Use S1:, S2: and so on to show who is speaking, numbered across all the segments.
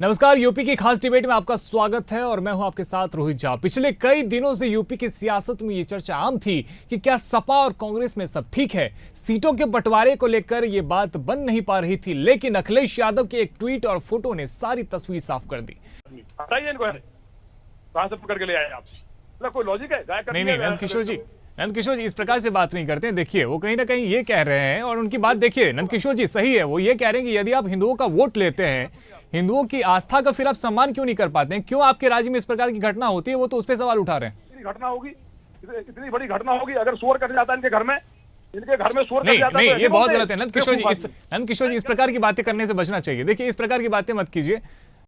S1: नमस्कार, यूपी की खास डिबेट में आपका स्वागत है और मैं हूं आपके साथ रोहित झा। पिछले कई दिनों से यूपी की सियासत में ये चर्चा आम थी कि क्या सपा और कांग्रेस में सब ठीक है। सीटों के बंटवारे को लेकर ये बात बन नहीं पा रही थी, लेकिन अखिलेश यादव के एक ट्वीट और फोटो ने सारी तस्वीर साफ कर दी।
S2: हटाइए इनको, कहां से पकड़ के ले आए आप? मतलब कोई लॉजिक है?
S1: नहीं, नंदकिशोर जी इस प्रकार से बात नहीं करते हैं। देखिए, वो कहीं ना कहीं ये कह रहे हैं और उनकी बात देखिए, नंदकिशोर जी सही है, वो ये कह रहे हैं कि यदि आप हिंदुओं का वोट लेते हैं, हिंदुओं की आस्था का फिर आप सम्मान क्यों नहीं कर पाते हैं? क्यों आपके राज्य में इस प्रकार की घटना होती है? वो तो उस पर सवाल उठा रहे हैं।
S2: घटना होगी, इतनी बड़ी घटना होगी अगर शोर कट जाता है इनके घर में, शोर
S1: नहीं, नहीं, ये बहुत गलत है नंदकिशोर जी, इस प्रकार की बातें करने से बचना चाहिए। देखिए, इस प्रकार की बातें मत कीजिए।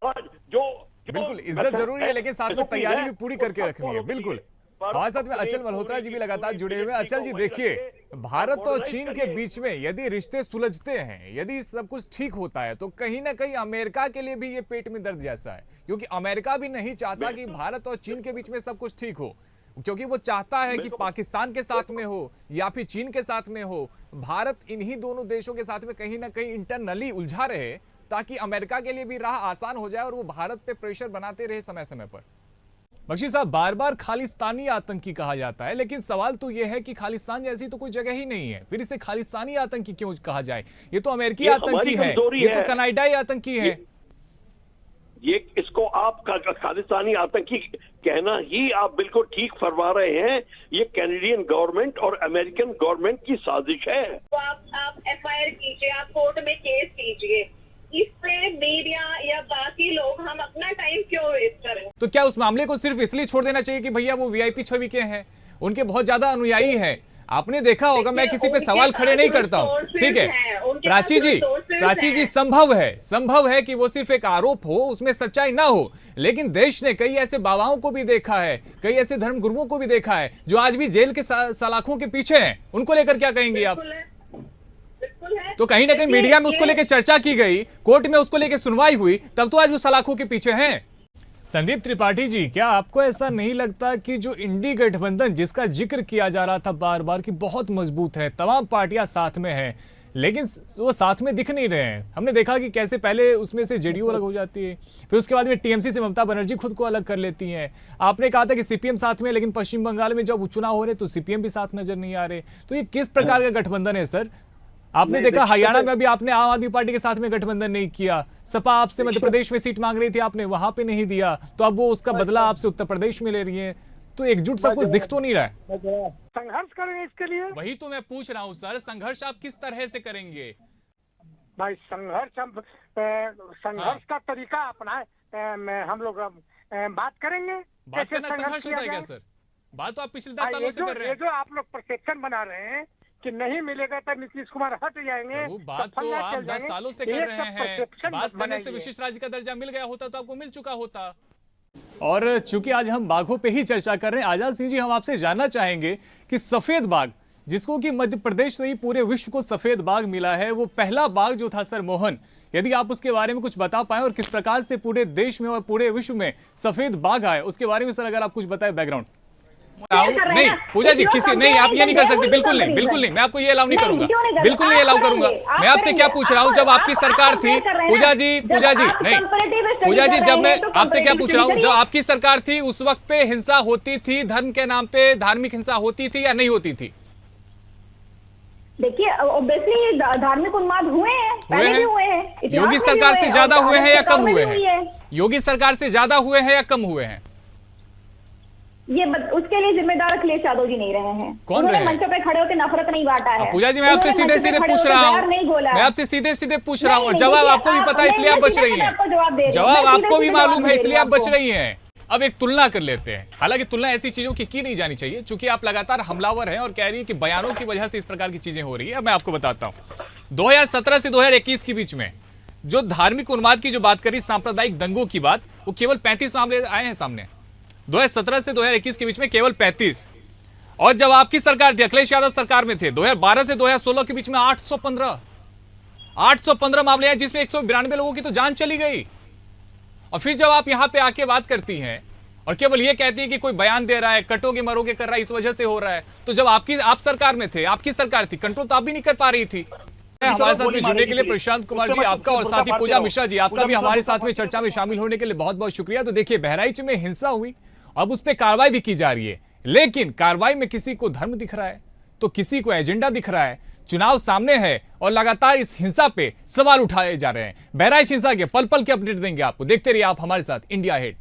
S1: बिल्कुल इज्जत जरूरी है, लेकिन साथ में तैयारी भी पूरी करके रखनी है। बिल्कुल हमारे साथ में अचल मल्होत्रा जी भी लगातार जुड़े हुए हैं। अचल जी देखिए, भारत और चीन के बीच में यदि रिश्ते सुलझते हैं, यदि सब कुछ ठीक होता है, तो कहीं ना कहीं अमेरिका के लिए भी ये पेट में दर्द जैसा है, क्योंकि अमेरिका भी नहीं चाहता कि भारत और चीन के बीच में सब कुछ ठीक हो, क्योंकि वो चाहता है कि पाकिस्तान के साथ में हो या फिर चीन के साथ में हो, भारत इन्हीं दोनों देशों के साथ में कहीं ना कहीं इंटरनली उलझा रहे, ताकि अमेरिका के लिए भी राह आसान हो जाए और वो भारत पे प्रेशर बनाते रहे समय समय पर। बख्शी साहब, बार बार खालिस्तानी आतंकी कहा जाता है, लेकिन सवाल तो यह है कि खालिस्तान जैसी तो कोई जगह ही नहीं है, फिर इसे खालिस्तानी आतंकी क्यों कहा जाए? ये तो अमेरिकी आतंकी है, ये तो कनाडाई आतंकी है।
S3: ये इसको आप खालिस्तानी आतंकी कहना ही आप बिल्कुल ठीक फरमा रहे हैं। ये कैनेडियन गवर्नमेंट और अमेरिकन गवर्नमेंट की साजिश है।
S4: तो आप एफआईआर कीजिए, आप कोर्ट में केस कीजिए, इस पे मीडिया या बाकी लोग हम अपना टाइम क्यों वेस्ट करें?
S1: तो क्या उस मामले को सिर्फ इसलिए छोड़ देना चाहिए कि भैया वो वीआईपी छवि के हैं, उनके बहुत ज्यादा अनुयायी हैं? आपने देखा होगा, मैं किसी पे सवाल खड़े नहीं करता हूं, ठीक है प्राची जी, संभव है कि वो सिर्फ एक आरोप हो, उसमें सच्चाई ना हो, लेकिन देश ने कई ऐसे बाबाओं को भी देखा है, कई ऐसे धर्म गुरुओं को भी देखा है जो आज भी जेल के सलाखों के पीछे हैं। उनको लेकर क्या कहेंगे आप? तो कहीं ना कहीं मीडिया में उसको लेकर चर्चा की गई, कोर्ट में उसको लेकर सुनवाई हुई, तब तो आज वो सलाखों के पीछे हैं। संदीप त्रिपाठी जी, क्या आपको ऐसा नहीं लगता कि जो इंडी गठबंधन जिसका जिक्र किया जा रहा था बार बार कि बहुत मजबूत है, तमाम पार्टियां साथ में हैं, लेकिन वो साथ में दिख नहीं रहे हैं? हमने देखा कि कैसे पहले उसमें से जेडीयू अलग हो जाती है, फिर उसके बाद में टीएमसी से ममता बनर्जी खुद को अलग कर लेती हैं। आपने कहा था कि सीपीएम साथ में, लेकिन पश्चिम बंगाल में जब चुनाव हो रहे तो सीपीएम भी साथ नजर नहीं आ रहे। तो ये किस प्रकार का गठबंधन है सर? आपने देखा हरियाणा में भी आपने आम आदमी पार्टी के साथ में गठबंधन नहीं किया, सपा आपसे मध्य प्रदेश में सीट मांग रही थी, आपने वहां पे नहीं दिया, तो अब वो उसका बदला आपसे उत्तर प्रदेश में ले रही है। तो एकजुट सब कुछ दिख तो नहीं रहा है।
S2: संघर्ष करेंगे इसके लिए।
S1: वही तो मैं पूछ रहा हूँ सर, संघर्ष आप किस तरह से करेंगे?
S2: भाई संघर्ष का तरीका अपनाए, हम लोग बात करेंगे।
S1: बात करना संघर्ष होता है क्या सर? बात तो आप पिछले 10 सालों से कर रहे हैं।
S2: जो आप लोग परसेप्शन बना रहे हैं कि नहीं मिलेगा तो नीतीश कुमार हट जाएंगे,
S1: बात तो आप 10 सालों से कर रहे हैं। बात करने से विशिष्ट राज्य का दर्जा मिल गया होता तो आपको मिल चुका होता। और चूंकि आज हम बाघों पे ही चर्चा कर रहे हैं, आजाद सिंह जी, हम आपसे जानना चाहेंगे कि सफेद बाघ, जिसको कि मध्य प्रदेश से ही पूरे विश्व को सफेद बाघ मिला है, वो पहला बाघ जो था सर मोहन, यदि आप उसके बारे में कुछ बता पाए और किस प्रकार से पूरे देश में और पूरे विश्व में सफेद बाघ आए, उसके बारे में सर अगर आप कुछ बताए बैकग्राउंड। नहीं पूजा जी, किसी नहीं, आप ये नहीं कर सकते, बिल्कुल नहीं, मैं आपको ये अलाउ नहीं करूंगा, बिल्कुल नहीं अलाउ करूंगा। मैं आपसे क्या पूछ रहा हूँ, जब आपकी सरकार थी, पूजा जी नहीं, पूजा जी, जब मैं आपसे क्या पूछ रहा हूँ, जब आपकी सरकार थी उस वक्त पे हिंसा होती थी, धर्म के नाम पे धार्मिक हिंसा होती थी या नहीं होती थी?
S4: देखिए, ऑब्वियसली धार्मिक उन्माद हुए हैं।
S1: योगी सरकार से ज्यादा हुए हैं या कम हुए हैं? योगी सरकार से ज्यादा हुए हैं या कम हुए हैं?
S4: ये उसके लिए जिम्मेदार अखिलेश यादव जी नहीं रहे हैं।
S1: कौन रहे हैं?
S4: मंचों पे खड़े होकर नफरत नहीं बांटा है।
S1: पूजा जी, मैं आपसे सीधे सीधे पूछ रहा हूँ, मैं आपसे सीधे सीधे पूछ रहा हूँ, और जवाब आपको भी पता है इसलिए आप बच रही हैं। जवाब आपको भी मालूम है इसलिए आप बच रही हैं। अब एक तुलना कर लेते हैं, हालांकि तुलना ऐसी चीजों की नहीं जानी चाहिए, चूंकि आप लगातार हमलावर हैं और कह रही है कि बयानों की वजह से इस प्रकार की चीजें हो रही है। मैं आपको बताता हूँ, 2017 से 2021 के बीच में जो धार्मिक उन्माद की जो बात करी, सांप्रदायिक दंगों की बात, वो केवल 35 मामले आए हैं सामने। 2017 से 2021 के बीच में केवल 35। और जब आपकी सरकार थी, अखिलेश यादव सरकार में थे, 2012 से 2016 के बीच में 815 मामले हैं, जिसमें 192 लोगों की तो जान चली गई। और फिर जब आप यहां पे आके बात करती हैं और केवल ये कहती है कि कोई बयान दे रहा है, कटोगे मरोगे कर रहा है, इस वजह से हो रहा है, तो जब आप सरकार में थे, आपकी सरकार थी, कंट्रोल तो आप भी नहीं कर पा रही थी। हमारे साथ में जुड़ने के लिए प्रशांत कुमार जी आपका और साथ ही पूजा मिश्रा जी आपका भी हमारे साथ में चर्चा में शामिल होने के लिए बहुत बहुत शुक्रिया। तो देखिए, बहराइच में हिंसा हुई, अब उस पर कार्रवाई भी की जा रही है, लेकिन कार्रवाई में किसी को धर्म दिख रहा है तो किसी को एजेंडा दिख रहा है। चुनाव सामने है और लगातार इस हिंसा पे सवाल उठाए जा रहे हैं। बहराइच हिंसा के पल पल के अपडेट देंगे आपको। देखते रहिए आप हमारे साथ इंडिया हेड।